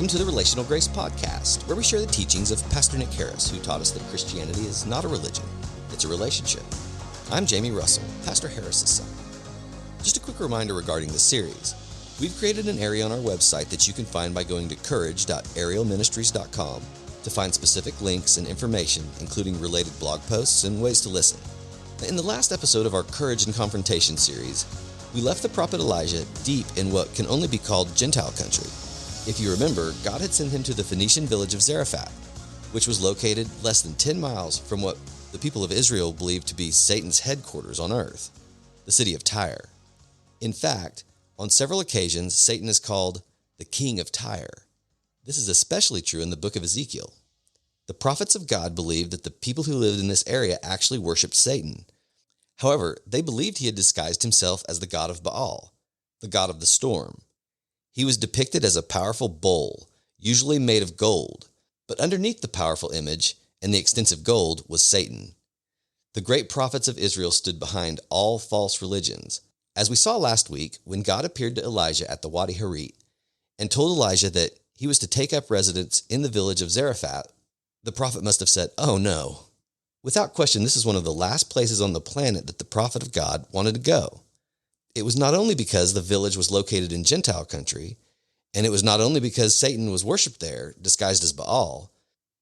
Welcome to the Relational Grace Podcast, where we share the teachings of Pastor Nick Harris, who taught us that Christianity is not a religion, it's a relationship. I'm Jamie Russell, Pastor Harris's son. Just a quick reminder regarding the series. We've created an area on our website that you can find by going to courage.arielministries.com to find specific links and information, including related blog posts and ways to listen. In the last episode of our Courage and Confrontation series, we left the prophet Elijah deep in what can only be called Gentile country. If you remember, God had sent him to the Phoenician village of Zarephath, which was located less than 10 miles from what the people of Israel believed to be Satan's headquarters on earth, the city of Tyre. In fact, on several occasions, Satan is called the King of Tyre. This is especially true in the book of Ezekiel. The prophets of God believed that the people who lived in this area actually worshipped Satan. However, they believed he had disguised himself as the god of Baal, the god of the storm. He was depicted as a powerful bull, usually made of gold, but underneath the powerful image and the extensive gold was Satan. The great prophets of Israel stood behind all false religions, as we saw last week when God appeared to Elijah at the Wadi Hareet and told Elijah that he was to take up residence in the village of Zarephath. The prophet must have said, "Oh no." Without question, this is one of the last places on the planet that the prophet of God wanted to go. It was not only because the village was located in Gentile country, and it was not only because Satan was worshipped there, disguised as Baal,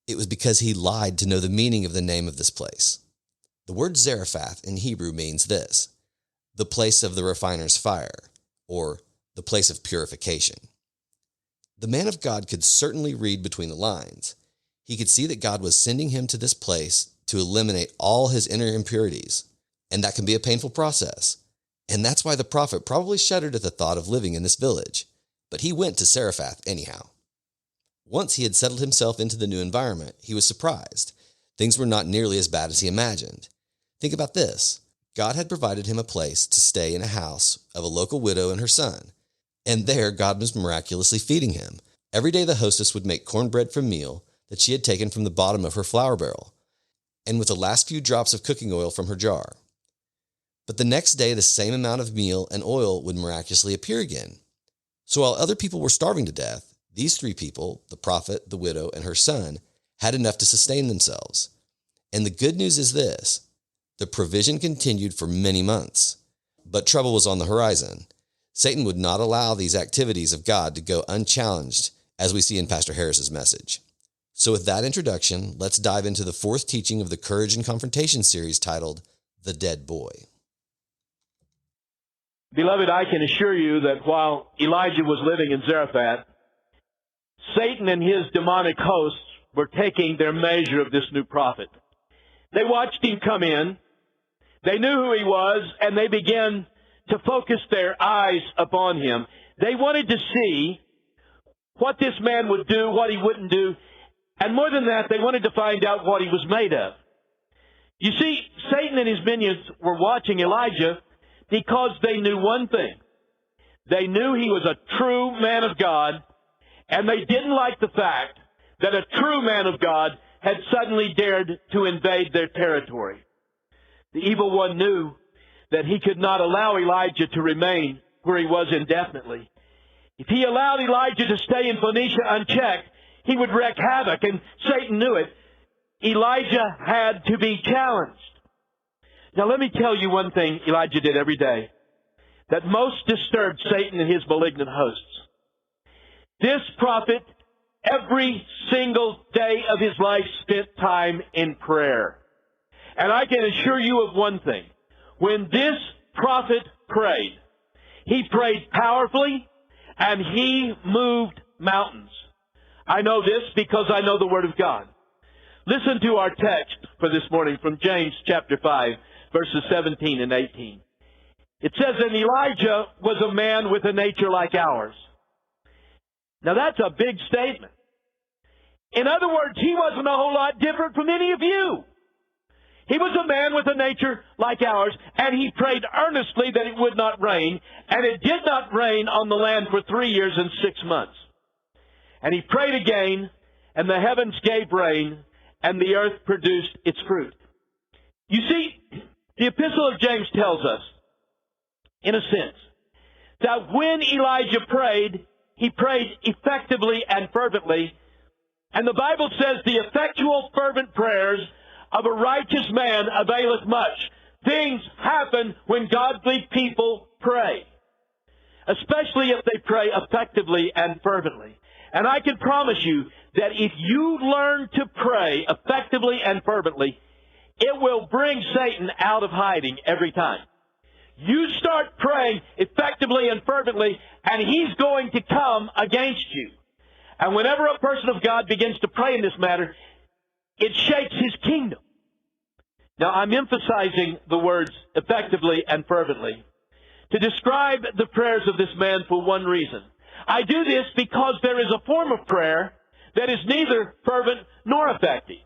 it was because he lied to know the meaning of the name of this place. The word Zarephath in Hebrew means this: the place of the refiner's fire, or the place of purification. The man of God could certainly read between the lines. He could see that God was sending him to this place to eliminate all his inner impurities, and that can be a painful process. And that's why the prophet probably shuddered at the thought of living in this village. But he went to Zarephath anyhow. Once he had settled himself into the new environment, he was surprised. Things were not nearly as bad as he imagined. Think about this. God had provided him a place to stay in a house of a local widow and her son. And there, God was miraculously feeding him. Every day the hostess would make cornbread from meal that she had taken from the bottom of her flour barrel, and with the last few drops of cooking oil from her jar. But the next day, the same amount of meal and oil would miraculously appear again. So while other people were starving to death, these three people, the prophet, the widow, and her son, had enough to sustain themselves. And the good news is this: the provision continued for many months. But trouble was on the horizon. Satan would not allow these activities of God to go unchallenged, as we see in Pastor Harris's message. So with that introduction, let's dive into the fourth teaching of the Courage and Confrontation series titled, The Dead Boy. Beloved, I can assure you that while Elijah was living in Zarephath, Satan and his demonic hosts were taking their measure of this new prophet. They watched him come in, they knew who he was, and they began to focus their eyes upon him. They wanted to see what this man would do, what he wouldn't do, and more than that, they wanted to find out what he was made of. You see, Satan and his minions were watching Elijah because they knew one thing. They knew he was a true man of God, and they didn't like the fact that a true man of God had suddenly dared to invade their territory. The evil one knew that he could not allow Elijah to remain where he was indefinitely. If he allowed Elijah to stay in Phoenicia unchecked, he would wreak havoc, and Satan knew it. Elijah had to be challenged. Now let me tell you one thing Elijah did every day that most disturbed Satan and his malignant hosts. This prophet, every single day of his life, spent time in prayer. And I can assure you of one thing. When this prophet prayed, he prayed powerfully and he moved mountains. I know this because I know the Word of God. Listen to our text for this morning from James chapter 5, verses 17 and 18. It says, "And Elijah was a man with a nature like ours." Now that's a big statement. In other words, he wasn't a whole lot different from any of you. He was a man with a nature like ours, and he prayed earnestly that it would not rain, and it did not rain on the land for 3 years and 6 months. And he prayed again, and the heavens gave rain, and the earth produced its fruit. You see, the Epistle of James tells us, in a sense, that when Elijah prayed, he prayed effectively and fervently. And the Bible says the effectual fervent prayers of a righteous man availeth much. Things happen when godly people pray, especially if they pray effectively and fervently. And I can promise you that if you learn to pray effectively and fervently, it will bring Satan out of hiding every time. You start praying effectively and fervently, and he's going to come against you. And whenever a person of God begins to pray in this matter, it shakes his kingdom. Now, I'm emphasizing the words effectively and fervently to describe the prayers of this man for one reason. I do this because there is a form of prayer that is neither fervent nor effective.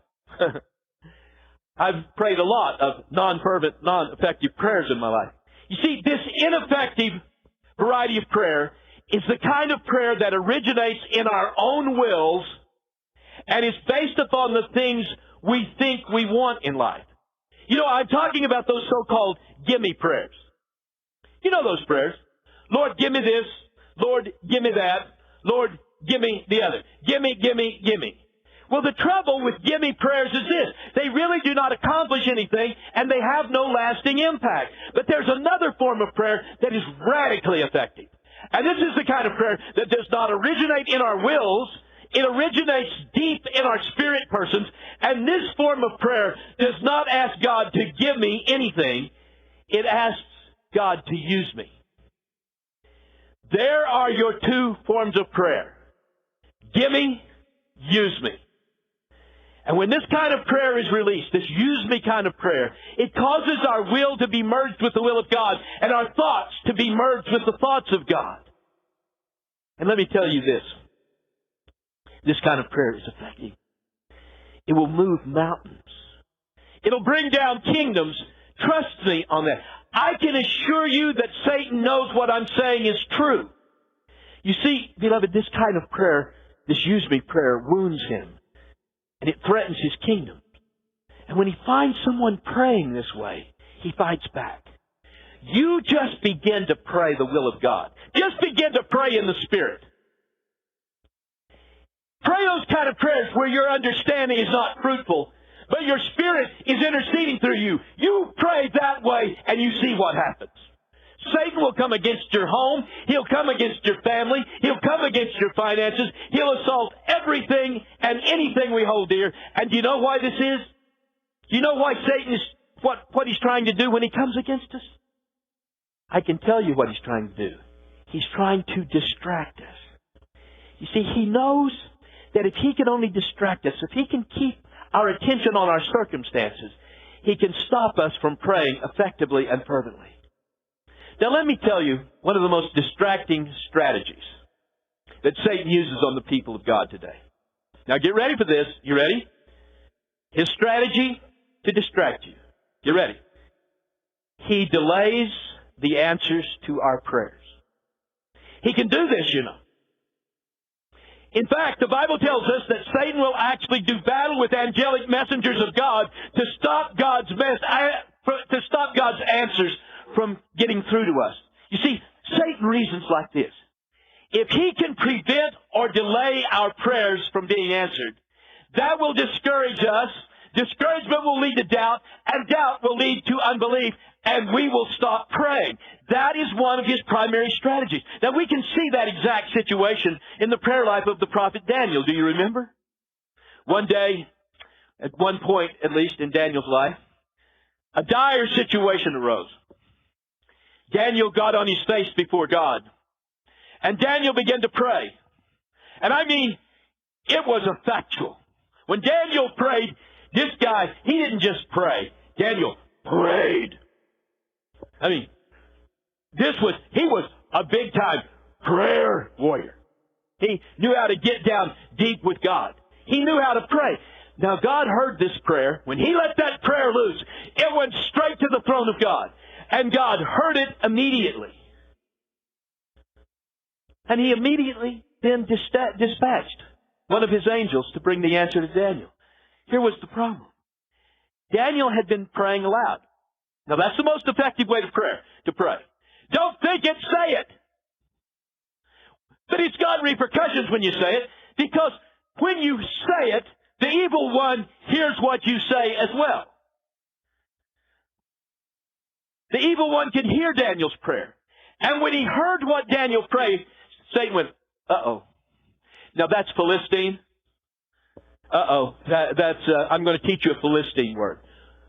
I've prayed a lot of non-fervent, non-effective prayers in my life. You see, this ineffective variety of prayer is the kind of prayer that originates in our own wills and is based upon the things we think we want in life. You know, I'm talking about those so-called gimme prayers. You know those prayers. Lord, give me this. Lord, give me that. Lord, give me the other. Gimme, gimme, gimme. Well, the trouble with gimme prayers is this. They really do not accomplish anything, and they have no lasting impact. But there's another form of prayer that is radically effective. And this is the kind of prayer that does not originate in our wills. It originates deep in our spirit persons. And this form of prayer does not ask God to give me anything. It asks God to use me. There are your two forms of prayer. Gimme, use me. And when this kind of prayer is released, this use me kind of prayer, it causes our will to be merged with the will of God and our thoughts to be merged with the thoughts of God. And let me tell you this. This kind of prayer is effective. It will move mountains. It'll bring down kingdoms. Trust me on that. I can assure you that Satan knows what I'm saying is true. You see, beloved, this kind of prayer, this use me prayer, wounds him. And it threatens his kingdom. And when he finds someone praying this way, he fights back. You just begin to pray the will of God. Just begin to pray in the Spirit. Pray those kind of prayers where your understanding is not fruitful, but your Spirit is interceding through you. You pray that way, and you see what happens. Satan will come against your home. He'll come against your family. He'll come against your finances. He'll assault everything and anything we hold dear. And do you know why this is? Do you know why Satan is, what he's trying to do when he comes against us? I can tell you what he's trying to do. He's trying to distract us. You see, he knows that if he can only distract us, if he can keep our attention on our circumstances, he can stop us from praying effectively and fervently. Now let me tell you one of the most distracting strategies that Satan uses on the people of God today. Now get ready for this. You ready? His strategy to distract you. You ready? He delays the answers to our prayers. He can do this, you know. In fact, the Bible tells us that Satan will actually do battle with angelic messengers of God to stop God's answers from getting through to us. You see, Satan reasons like this. If he can prevent or delay our prayers from being answered, that will discourage us. Discouragement will lead to doubt, and doubt will lead to unbelief, and we will stop praying. That is one of his primary strategies. Now, we can see that exact situation in the prayer life of the prophet Daniel. Do you remember? One day, at one point at least in Daniel's life, a dire situation arose. Daniel got on his face before God. And Daniel began to pray. And I mean, it was effectual. When Daniel prayed, this guy, he didn't just pray. Daniel prayed. I mean, he was a big-time prayer warrior. He knew how to get down deep with God. He knew how to pray. Now, God heard this prayer. When he let that prayer loose, it went straight to the throne of God. And God heard it immediately. And he immediately then dispatched one of his angels to bring the answer to Daniel. Here was the problem. Daniel had been praying aloud. Now that's the most effective way to pray. Don't think it, say it. But it's got repercussions when you say it, because when you say it, the evil one hears what you say as well. The evil one can hear Daniel's prayer. And when he heard what Daniel prayed, Satan went, uh-oh. Now that's Philistine. Uh-oh. I'm going to teach you a Philistine word.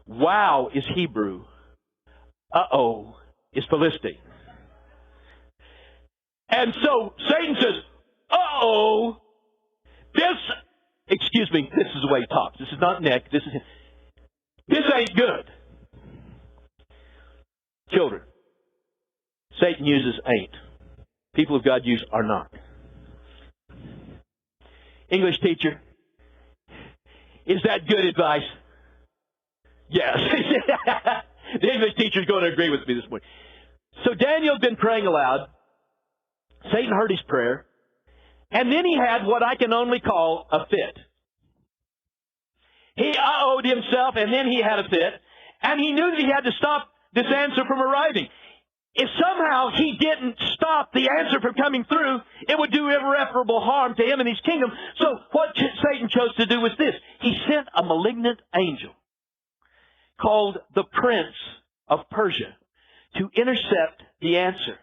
Wow is Hebrew. Uh-oh is Philistine. And so Satan says, uh-oh, this is the way he talks. This is not Nick. This ain't good. Children, Satan uses ain't. People of God use are not. English teacher, is that good advice? Yes. The English teacher is going to agree with me this morning. So Daniel had been praying aloud. Satan heard his prayer. And then he had what I can only call a fit. He uh-oh'd himself, and then he had a fit. And he knew that he had to stop this answer from arriving. If somehow he didn't stop the answer from coming through, it would do irreparable harm to him and his kingdom. So what Satan chose to do was this. He sent a malignant angel called the Prince of Persia to intercept the answer.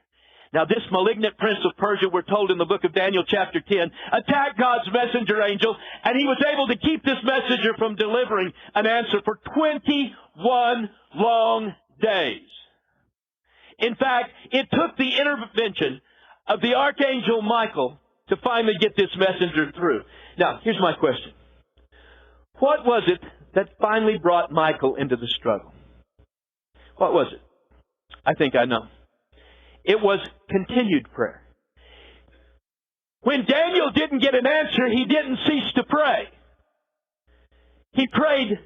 Now this malignant Prince of Persia, we're told in the book of Daniel chapter 10, attacked God's messenger angel, and he was able to keep this messenger from delivering an answer for 21 long days. In fact, it took the intervention of the Archangel Michael to finally get this messenger through. Now, here's my question. What was it that finally brought Michael into the struggle? What was it? I think I know. It was continued prayer. When Daniel didn't get an answer, he didn't cease to pray. He prayed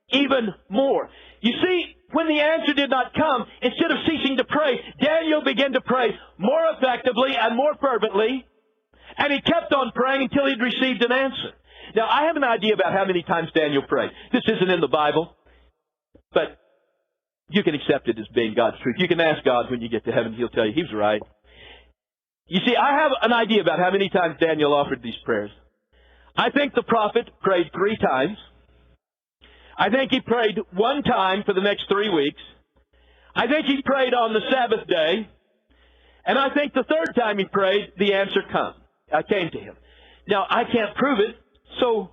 even more. You see, when the answer did not come, instead of ceasing to pray, Daniel began to pray more effectively and more fervently, and he kept on praying until he'd received an answer. Now, I have an idea about how many times Daniel prayed. This isn't in the Bible, but you can accept it as being God's truth. You can ask God when you get to heaven. He'll tell you he was right. You see, I have an idea about how many times Daniel offered these prayers. I think the prophet prayed 3 times. I think he prayed 1 time for the next 3 weeks. I think he prayed on the Sabbath day. And I think the 3rd time he prayed, the answer came to him. Now, I can't prove it, so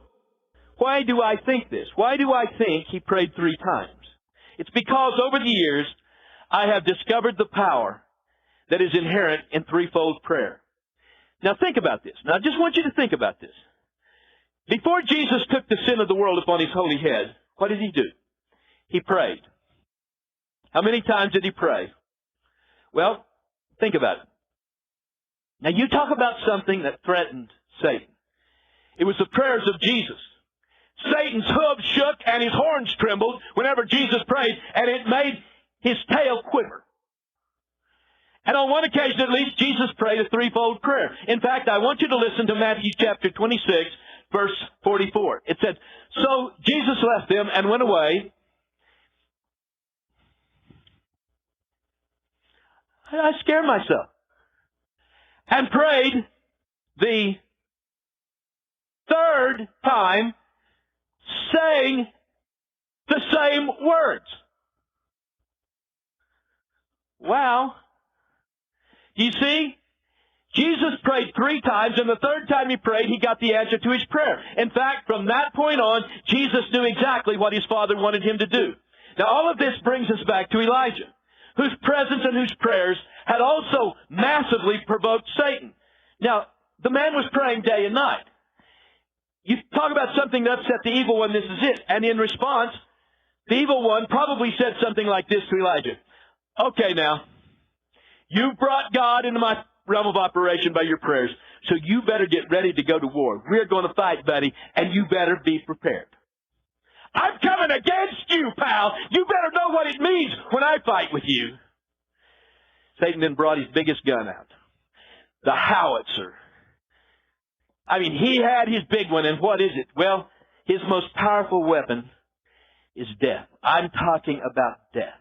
why do I think this? Why do I think he prayed 3 times? It's because over the years, I have discovered the power that is inherent in threefold prayer. Now think about this. Now I just want you to think about this. Before Jesus took the sin of the world upon his holy head, what did he do? He prayed. How many times did he pray? Well, think about it. Now you talk about something that threatened Satan. It was the prayers of Jesus. Satan's hooves shook and his horns trembled whenever Jesus prayed, and it made his tail quiver. And on one occasion at least, Jesus prayed a threefold prayer. In fact, I want you to listen to Matthew chapter 26, verse 44. It said, "So Jesus left them and went away." I scared myself. And prayed the 3rd time, saying the same words. Wow. You see, Jesus prayed 3 times, and the 3rd time he prayed, he got the answer to his prayer. In fact, from that point on, Jesus knew exactly what his Father wanted him to do. Now, all of this brings us back to Elijah, whose presence and whose prayers had also massively provoked Satan. Now, the man was praying day and night. You talk about something that upset the evil one, this is it. And in response, the evil one probably said something like this to Elijah. "Okay now, you've brought God into my realm of operation by your prayers, so you better get ready to go to war. We're going to fight, buddy, and you better be prepared." "I'm coming against you, pal. You better know what it means when I fight with you." Satan then brought his biggest gun out, the howitzer. I mean, he had his big one, and what is it? Well, his most powerful weapon is death. I'm talking about death.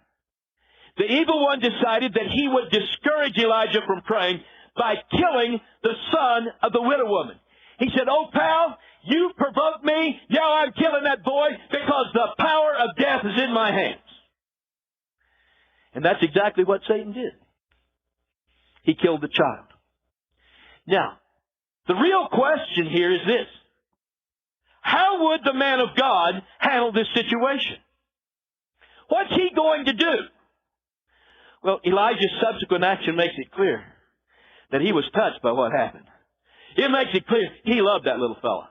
The evil one decided that he would discourage Elijah from praying by killing the son of the widow woman. He said, "Oh, pal, you provoked me. Now I'm killing that boy because the power of death is in my hands." And that's exactly what Satan did. He killed the child. Now, the real question here is this. How would the man of God handle this situation? What's he going to do? Well, Elijah's subsequent action makes it clear that he was touched by what happened. It makes it clear he loved that little fella.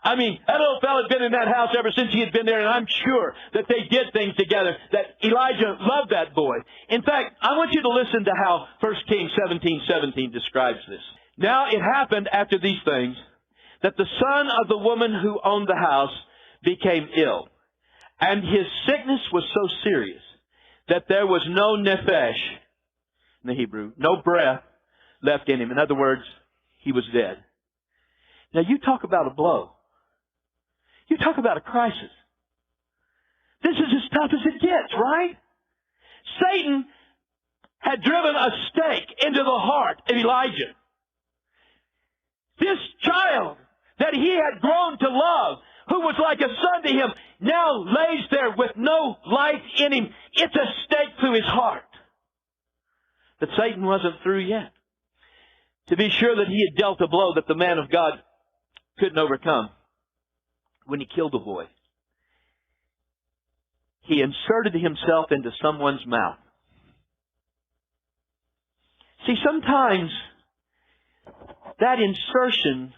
I mean, that little fella had been in that house ever since he had been there, and I'm sure that they did things together, that Elijah loved that boy. In fact, I want you to listen to how 1 Kings 17:17 describes this. "Now it happened after these things that the son of the woman who owned the house became ill, and his sickness was so serious that there was no nephesh," in the Hebrew, no breath left in him. In other words, he was dead. Now you talk about a blow. You talk about a crisis. This is as tough as it gets, right? Satan had driven a stake into the heart of Elijah. This child that he had grown to love, who was like a son to him, now lays there with no life in him. It's a stake through his heart. But Satan wasn't through yet. To be sure that he had dealt a blow that the man of God couldn't overcome, when he killed the boy, he inserted himself into someone's mouth. See, sometimes that insertion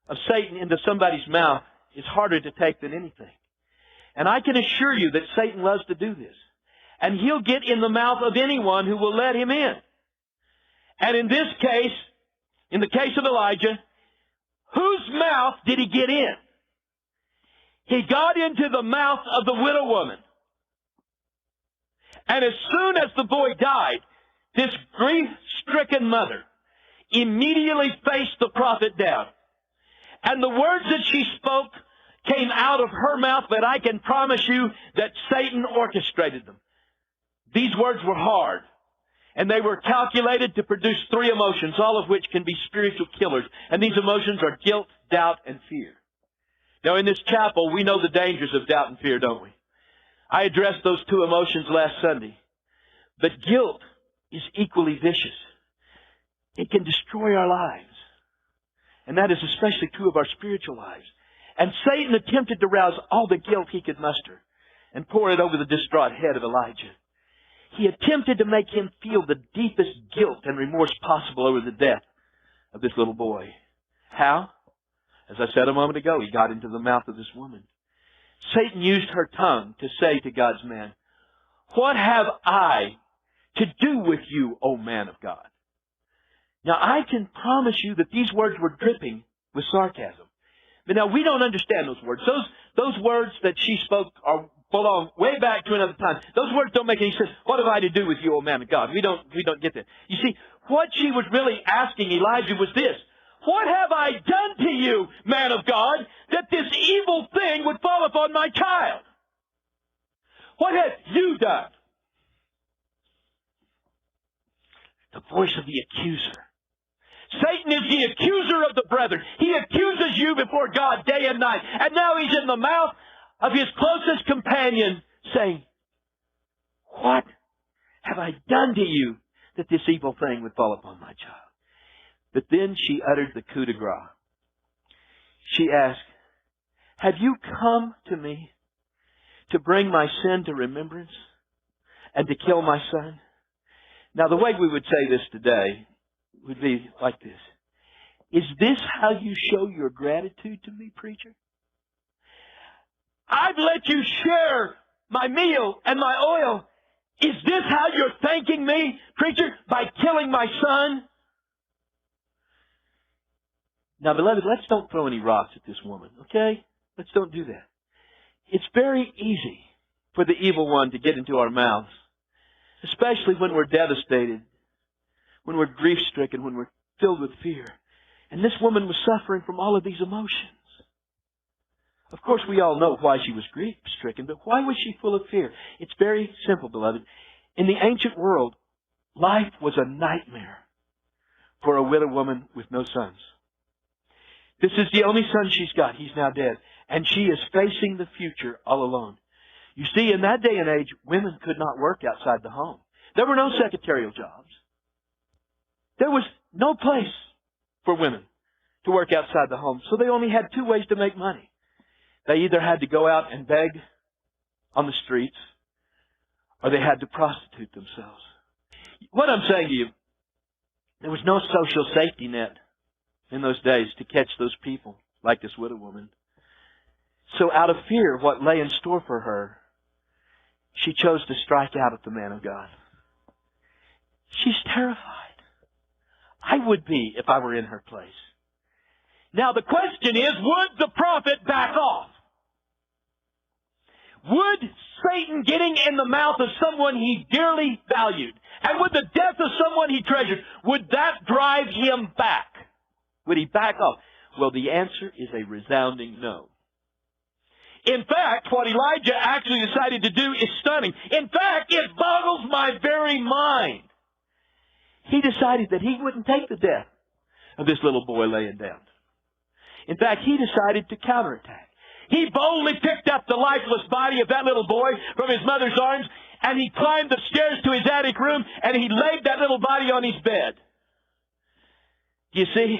of Satan into somebody's mouth is harder to take than anything. And I can assure you that Satan loves to do this. And he'll get in the mouth of anyone who will let him in. And in this case, in the case of Elijah, whose mouth did he get in? He got into the mouth of the widow woman. And as soon as the boy died, this grief-stricken mother immediately faced the prophet down. And the words that she spoke came out of her mouth, but I can promise you that Satan orchestrated them. These words were hard, and they were calculated to produce three emotions, all of which can be spiritual killers. And these emotions are guilt, doubt, and fear. Now, in this chapel, we know the dangers of doubt and fear, don't we? I addressed those two emotions last Sunday. But guilt is equally vicious. It can destroy our lives. And that is especially true of our spiritual lives. And Satan attempted to rouse all the guilt he could muster and pour it over the distraught head of Elijah. He attempted to make him feel the deepest guilt and remorse possible over the death of this little boy. How? As I said a moment ago, he got into the mouth of this woman. Satan used her tongue to say to God's man, "What have I to do with you, O man of God?" Now, I can promise you that these words were dripping with sarcasm. But now, we don't understand those words. Those words that she spoke belong way back to another time. Those words don't make any sense. What have I to do with you, O man of God? We don't get that. You see, what she was really asking Elijah was this: what have I done to you, man of God, that this evil thing would fall upon my child? What have you done? The voice of the accuser. Satan is the accuser of the brethren. He accuses you before God day and night. And now he's in the mouth of his closest companion saying, "What have I done to you that this evil thing would fall upon my child?" But then she uttered the coup de grace. She asked, "Have you come to me to bring my sin to remembrance and to kill my son?" Now, the way we would say this today would be like this: "Is this how you show your gratitude to me, preacher? I've let you share my meal and my oil. Is this how you're thanking me, preacher, by killing my son?" Now, beloved, let's don't throw any rocks at this woman, okay? Let's don't do that. It's very easy for the evil one to get into our mouths, especially when we're devastated, when we're grief-stricken, when we're filled with fear. And this woman was suffering from all of these emotions. Of course, we all know why she was grief-stricken, but why was she full of fear? It's very simple, beloved. In the ancient world, life was a nightmare for a widow woman with no sons. This is the only son she's got. He's now dead. And she is facing the future all alone. You see, in that day and age, women could not work outside the home. There were no secretarial jobs. There was no place for women to work outside the home. So they only had two ways to make money. They either had to go out and beg on the streets, or they had to prostitute themselves. What I'm saying to you, there was no social safety net in those days to catch those people like this widow woman. So out of fear of what lay in store for her, she chose to strike out at the man of God. She's terrified. I would be if I were in her place. Now the question is, would the prophet back off? Would Satan getting in the mouth of someone he dearly valued, and would the death of someone he treasured, would that drive him back? Would he back off? Well, the answer is a resounding no. In fact, what Elijah actually decided to do is stunning. In fact, it boggles my very mind. He decided that he wouldn't take the death of this little boy laying down. In fact, he decided to counterattack. He boldly picked up the lifeless body of that little boy from his mother's arms, and he climbed the stairs to his attic room, and he laid that little body on his bed. You see,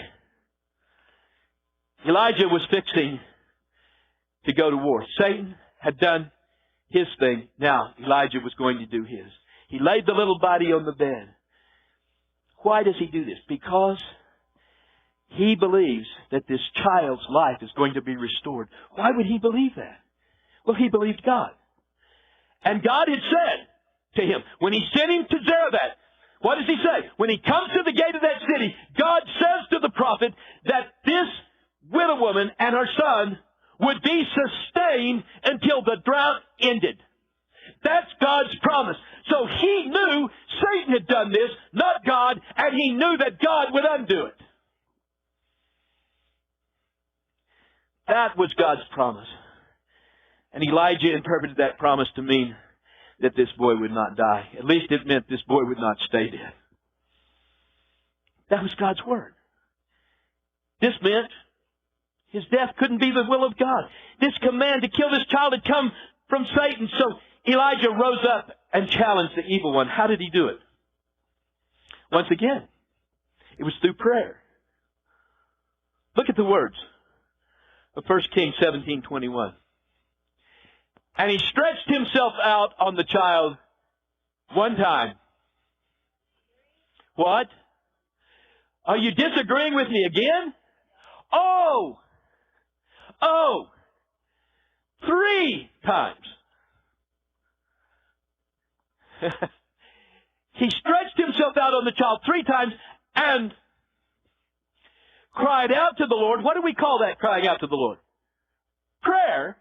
Elijah was fixing to go to war. Satan had done his thing. Now Elijah was going to do his. He laid the little body on the bed. Why does he do this? Because he believes that this child's life is going to be restored. Why would he believe that? Well, he believed God. And God had said to him, when he sent him to Zarephath, what does he say? When he comes to the gate of that city, God says to the prophet that this widow woman and her son would be sustained until the drought ended. That's God's promise. So he knew Satan had done this, not God, and he knew that God would undo it. That was God's promise. And Elijah interpreted that promise to mean that this boy would not die. At least it meant this boy would not stay dead. That was God's word. This meant his death couldn't be the will of God. This command to kill this child had come from Satan. So Elijah rose up and challenged the evil one. How did he do it? Once again, it was through prayer. Look at the words of 1 Kings 17:21. And he stretched himself out on the child one time. What? Are you disagreeing with me again? Oh! 3 times. He stretched himself out on the child 3 times and cried out to the Lord. What do we call that, crying out to the Lord? Prayer.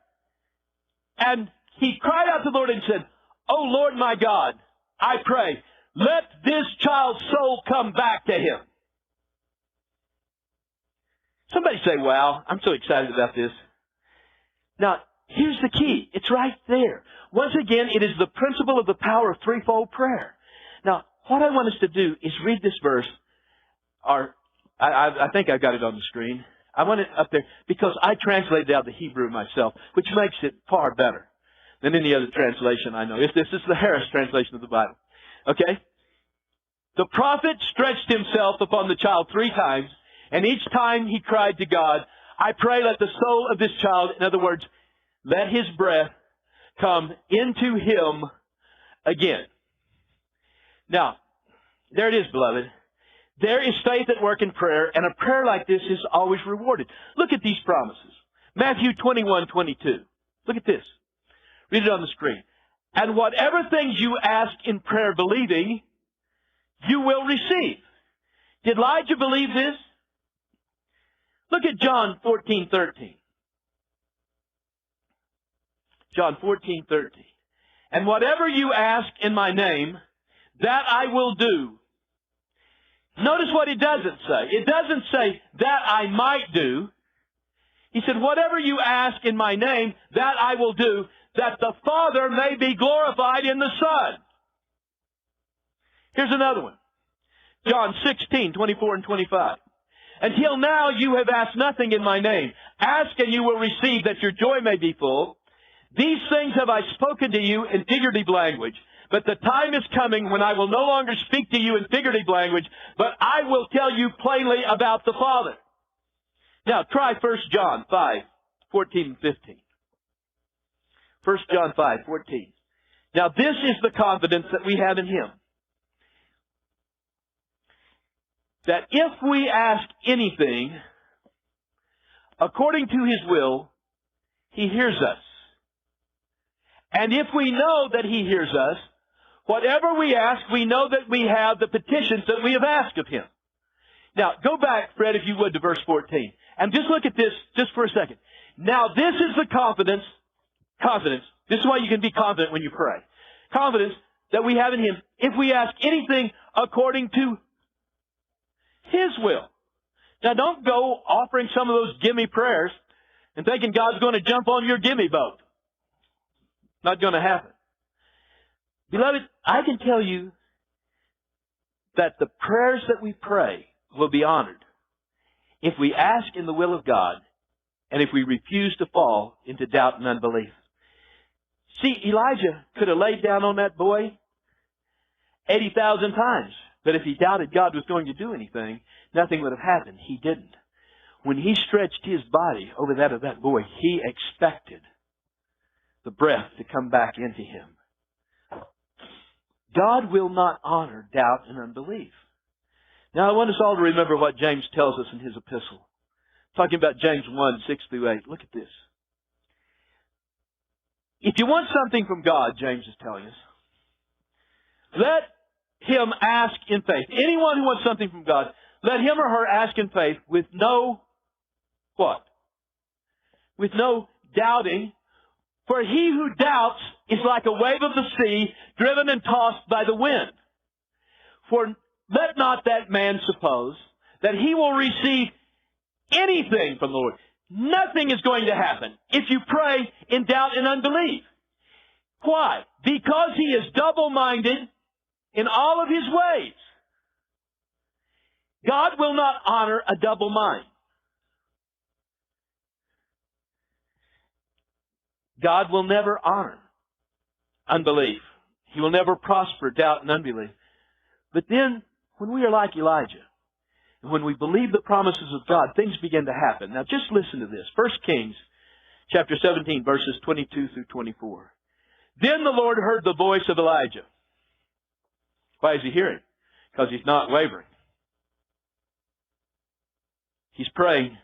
And he cried out to the Lord and said, "Oh Lord my God, I pray, let this child's soul come back to him." Somebody say, "Wow, I'm so excited about this." Now, here's the key. It's right there. Once again, it is the principle of the power of threefold prayer. Now, what I want us to do is read this verse. I think I've got it on the screen. I want it up there because I translated out the Hebrew myself, which makes it far better than any other translation I know. This is the Harris translation of the Bible. Okay? The prophet stretched himself upon the child 3 times, and each time he cried to God, "I pray let the soul of this child," in other words, let his breath come into him again. Now, there it is, beloved. There is faith at work in prayer, and a prayer like this is always rewarded. Look at these promises. Matthew 21:22. Look at this. Read it on the screen. "And whatever things you ask in prayer believing, you will receive." Did Elijah believe this? Look at John 14:13. John 14:13. "And whatever you ask in my name, that I will do." Notice what it doesn't say. It doesn't say, "that I might do." He said, "Whatever you ask in my name, that I will do, that the Father may be glorified in the Son." Here's another one. John 16:24 and 25. Until now you have asked nothing in my name. Ask and you will receive, that your joy may be full. These things have I spoken to you in figurative language. But the time is coming when I will no longer speak to you in figurative language, but I will tell you plainly about the Father. Now try 1 John 5:14 and 15. 1 John 5:14. Now this is the confidence that we have in Him, that if we ask anything according to His will, He hears us. And if we know that He hears us, whatever we ask, we know that we have the petitions that we have asked of Him. Now, go back, Fred, if you would, to verse 14. And just look at this just for a second. Now, this is the confidence. This is why you can be confident when you pray. Confidence that we have in Him if we ask anything according to His will. Now, don't go offering some of those gimme prayers and thinking God's going to jump on your gimme boat. Not going to happen. Beloved, I can tell you that the prayers that we pray will be honored if we ask in the will of God and if we refuse to fall into doubt and unbelief. See, Elijah could have laid down on that boy 80,000 times, but if he doubted God was going to do anything, nothing would have happened. He didn't. When he stretched his body over that of that boy, he expected the breath to come back into him. God will not honor doubt and unbelief. Now I want us all to remember what James tells us in his epistle. Talking about James 1:6 through 8. Look at this. If you want something from God, James is telling us, let him ask in faith. Anyone who wants something from God, let him or her ask in faith with no, what? With no doubting. For he who doubts is like a wave of the sea, driven and tossed by the wind. For let not that man suppose that he will receive anything from the Lord. Nothing is going to happen if you pray in doubt and unbelief. Why? Because he is double-minded in all of his ways. God will not honor a double mind. God will never honor unbelief. He will never prosper doubt and unbelief. But then, when we are like Elijah, and when we believe the promises of God, things begin to happen. Now just listen to this. 1 Kings chapter 17, verses 22 through 24. Then the Lord heard the voice of Elijah. Why is he hearing? Because he's not wavering. He's praying,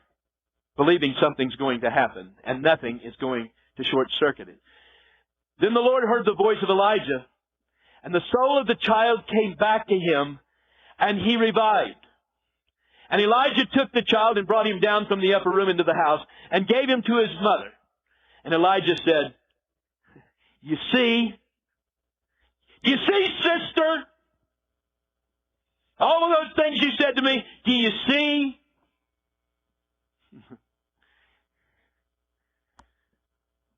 believing something's going to happen, and nothing is going to short-circuit it. Then the Lord heard the voice of Elijah, and the soul of the child came back to him, and he revived. And Elijah took the child and brought him down from the upper room into the house, and gave him to his mother. And Elijah said, You see, sister? All of those things you said to me, do you see?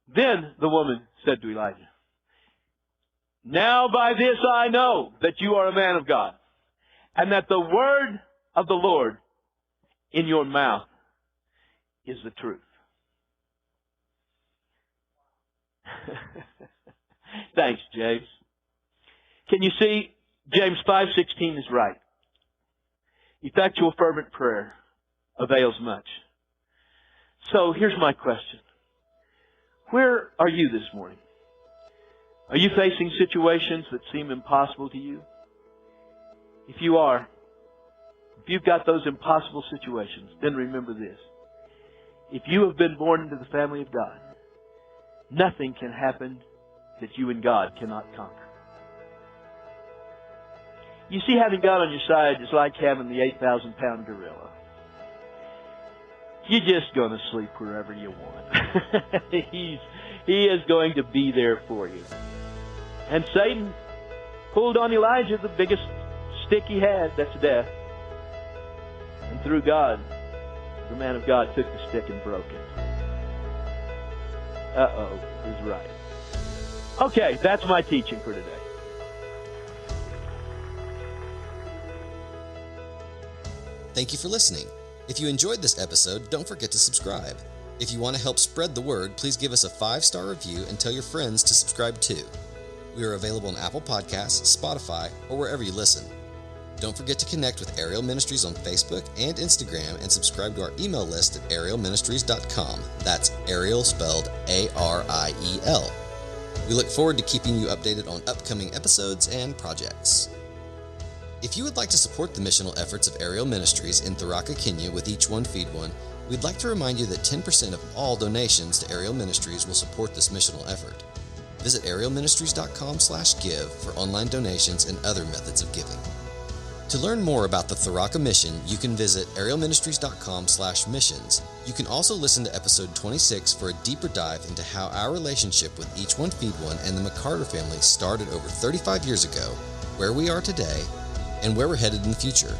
Then the woman said to Elijah, Now by this I know that you are a man of God, and that the word of the Lord in your mouth is the truth. Thanks, James. Can you see? James 5:16 is right. Effectual fervent prayer avails much. So here's my question. Where are you this morning? Are you facing situations that seem impossible to you? If you are, if you've got those impossible situations, then remember this. If you have been born into the family of God, nothing can happen that you and God cannot conquer. You see, having God on your side is like having the 8,000-pound gorilla. You're just going to sleep wherever you want. He is going to be there for you. And Satan pulled on Elijah the biggest stick he had, that's death. And through God, the man of God took the stick and broke it. Uh-oh, he's right. Okay, that's my teaching for today. Thank you for listening. If you enjoyed this episode, don't forget to subscribe. If you want to help spread the word, please give us a 5-star review and tell your friends to subscribe too. We are available on Apple Podcasts, Spotify, or wherever you listen. Don't forget to connect with Ariel Ministries on Facebook and Instagram and subscribe to our email list at arielministries.com. That's Ariel spelled A-R-I-E-L. We look forward to keeping you updated on upcoming episodes and projects. If you would like to support the missional efforts of Ariel Ministries in Tharaka, Kenya with Each One Feed One, we'd like to remind you that 10% of all donations to Ariel Ministries will support this missional effort. Visit arielministries.com/give for online donations and other methods of giving. To learn more about the Tharaka mission, you can visit arielministries.com/missions. You can also listen to episode 26 for a deeper dive into how our relationship with Each One Feed One and the McCarter family started over 35 years ago, where we are today, and where we're headed in the future.